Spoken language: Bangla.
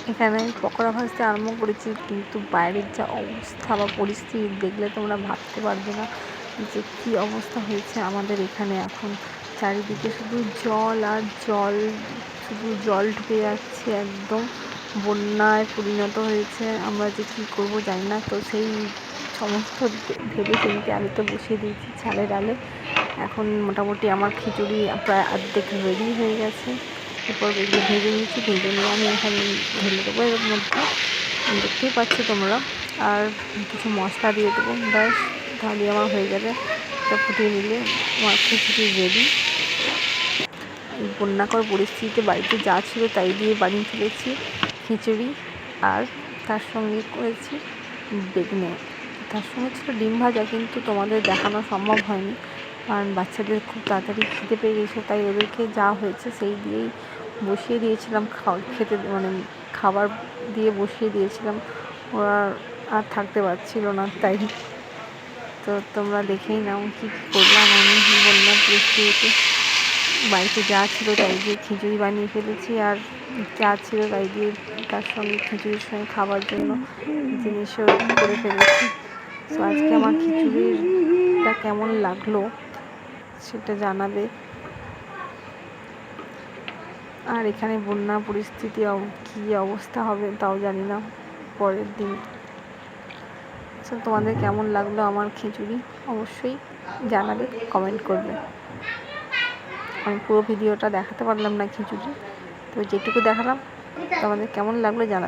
এখানে আমি পকোড়া ভাজতে আরম্ভ করেছি, কিন্তু বাইরের যা অবস্থা বা পরিস্থিতি দেখলে তোমরা ভাবতে পারবে না যে কী অবস্থা হয়েছে আমাদের এখানে। এখন চারিদিকে শুধু জল আর জল, শুধু জল ঢুকে যাচ্ছে, একদম বন্যায় পরিণত হয়েছে। আমরা যে কী করবো জানি না। তো সেই সমস্ত ভেবে চিন্তে আমি তো বসিয়ে দিয়েছি চালের ডালে। এখন মোটামুটি আমার খিচুড়ি প্রায় অর্ধেক রেডি হয়ে গেছে। এরপর এগুলো ভেজে নিয়েছি, ভেজে নিয়ে আমি এখানে ঢেলে দেবো এর মধ্যে, দেখতেই পাচ্ছ তোমরা। আর কিছু মশলা দিয়ে দেবো, ব্যাস তাহলে আমার হয়ে যাবে। এটা ফুটিয়ে নিলে আমার খিচুড়ি রেডি। এই বন্যাকর পরিস্থিতিতে বাড়িতে যা ছিল তাই দিয়ে বানিয়ে ফেলেছি খিচুড়ি। আর তার সঙ্গে করেছি বেগুনে, তার সঙ্গে ছিল ডিম ভাজা, কিন্তু তোমাদের দেখানো সম্ভব হয়নি কারণ বাচ্চাদের খুব তাড়াতাড়ি খিদে পেয়ে গেছে। তাই ওদেরকে যা হয়েছে সেই দিয়েই বসিয়ে দিয়েছিলাম, খেতে মানে খাবার দিয়ে বসিয়ে দিয়েছিলাম। ওরা আর থাকতে পারছিল না, তাই তো তোমরা দেখেই নাও কী করলাম আমি বন্যার পরিস্থিতিতে। বাড়িতে যা ছিল তাই দিয়ে খিচুড়ি বানিয়ে ফেলেছি, আর যা ছিল তাই দিয়ে তার সঙ্গে খিচুড়ির সঙ্গে খাবার জন্য জিনিসও করে ফেলেছি। তো আজকে আমার খিচুড়িটা কেমন লাগলো সেটা জানাবে। আর এখানে বন্যা পরিস্থিতি কী অবস্থা হবে তাও জানি না পরের দিন। তো তোমাদের কেমন লাগলো আমার খিচুড়ি অবশ্যই জানাবে, কমেন্ট করবে। আমি পুরো ভিডিওটা দেখাতে পারলাম না খিচুড়ি, তো যেটুকু দেখালাম তোমাদের কেমন লাগলো জানাবে।